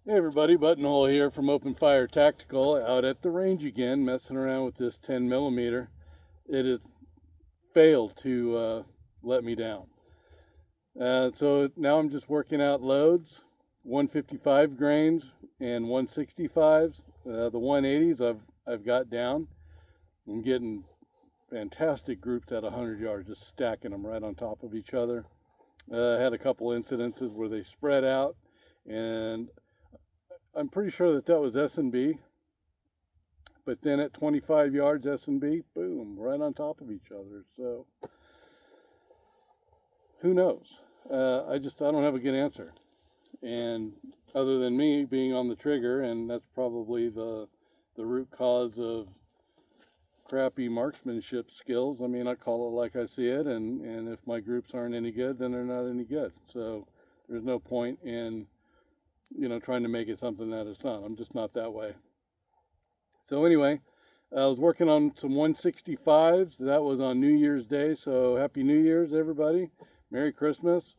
Hey everybody, Buttonhole here from Open Fire Tactical, out at the range again, messing around with this 10 millimeter. It has failed to let me down. So now I'm just working out loads, 155 grains and 165s. The 180s I've got down. I'm getting fantastic groups at 100 yards, just stacking them right on top of each other. I had a couple incidences where they spread out, and I'm pretty sure that was S&B, but then at 25 yards, S&B, boom, right on top of each other. So who knows? I don't have a good answer. And other than me being on the trigger, and that's probably the root cause of crappy marksmanship skills. I mean, I call it like I see it, and if my groups aren't any good, then they're not any good. So there's no point in trying to make it something that it's not. I'm just not that way. So anyway, I was working on some 165s. That was on New Year's Day. So Happy New Year's, everybody. Merry Christmas.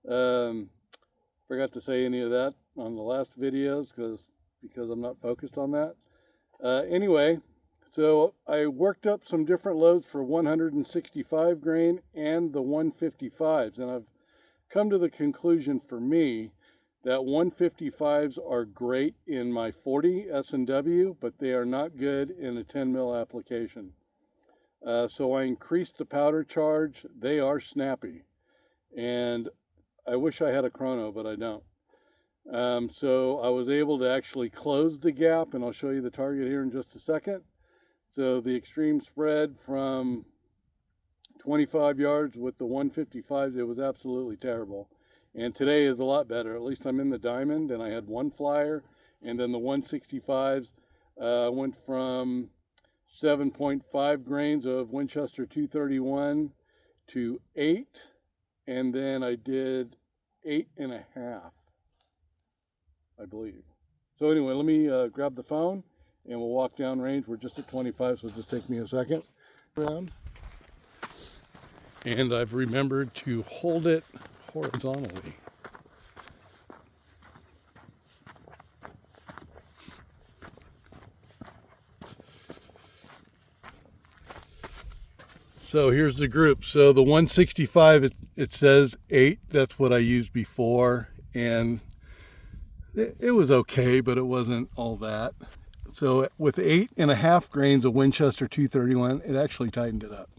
Forgot to say any of that on the last videos because I'm not focused on that. Anyway, so I worked up some different loads for 165 grain and the 155s. And I've come to the conclusion for me that 155s are great in my 40 S&W, but they are not good in a 10 mil application. So I increased the powder charge. They are snappy. And I wish I had a chrono, but I don't. So I was able to actually close the gap, and I'll show you the target here in just a second. So the extreme spread from 25 yards with the 155s, it was absolutely terrible. And today is a lot better. At least I'm in the diamond, and I had one flyer. And then the 165s went from 7.5 grains of Winchester 231 to 8. And then I did 8.5, I believe. So anyway, let me grab the phone, and we'll walk down range. We're just at 25, so it'll just take me a second. And I've remembered to hold it horizontally. So here's the group. So the 165, it says 8. That's what I used before. And it was okay, but it wasn't all that. So with 8.5 grains of Winchester 231, it actually tightened it up.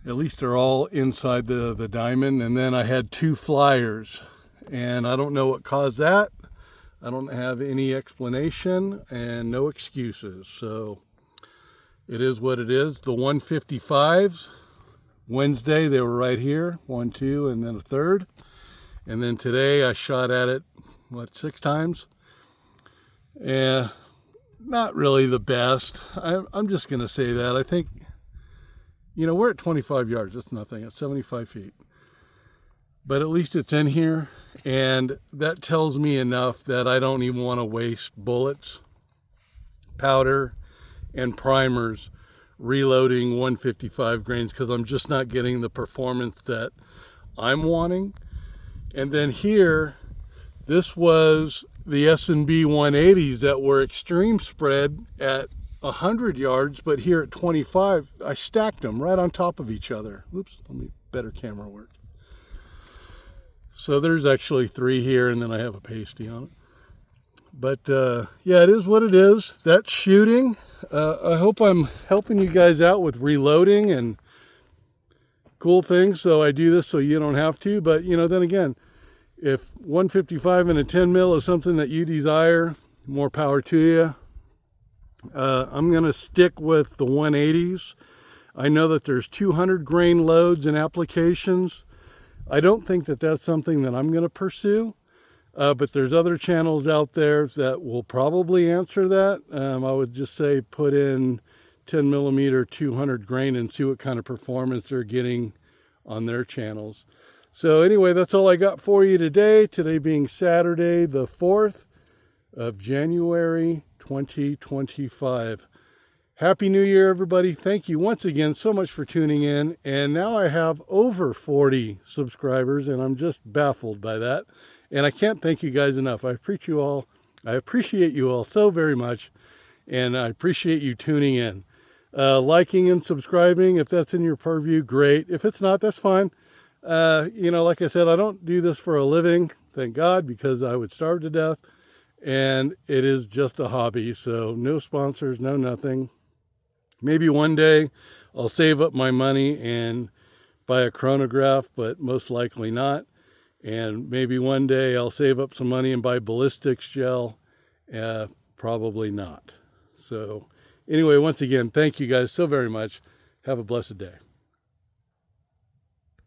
At least they're all inside the diamond. And then I had 2 flyers, and I don't know what caused that. I don't have any explanation and no excuses. So it is what it is. The 155s, Wednesday, they were right here, 1, 2, and then a third. And then today I shot at it, 6 times? And not really the best. I'm just going to say that. I think, we're at 25 yards. That's nothing. It's 75 feet. But at least it's in here. And that tells me enough that I don't even want to waste bullets, powder, and primers reloading 155 grains, because I'm just not getting the performance that I'm wanting. And then here, this was the S&B 180s that were extreme spread at 100 yards, but here at 25, I stacked them right on top of each other. Oops, let me better camera work. So there's actually 3 here, and then I have a pasty on it. But yeah, it is what it is. That's shooting. I hope I'm helping you guys out with reloading and cool things. So I do this so you don't have to. But then again, if 155 and a 10 mil is something that you desire, more power to you. I'm going to stick with the 180s. I know that there's 200 grain loads and applications. I don't think that that's something that I'm going to pursue. But there's other channels out there that will probably answer that. I would just say put in 10 millimeter 200 grain and see what kind of performance they're getting on their channels. So anyway, that's all I got for you today. Today being Saturday, the 4th of January, 2025. Happy New Year, everybody. Thank you once again so much for tuning in. And now I have over 40 subscribers, and I'm just baffled by that. And I can't thank you guys enough. I appreciate you all so very much, and I appreciate you tuning in. Liking and subscribing, if that's in your purview, great. If it's not, that's fine. Like I said, I don't do this for a living, thank God, because I would starve to death. And it is just a hobby, so no sponsors, no nothing. Maybe one day I'll save up my money and buy a chronograph, but most likely not. And maybe one day I'll save up some money and buy ballistics gel. Probably not. So anyway, once again, thank you guys so very much. Have a blessed day.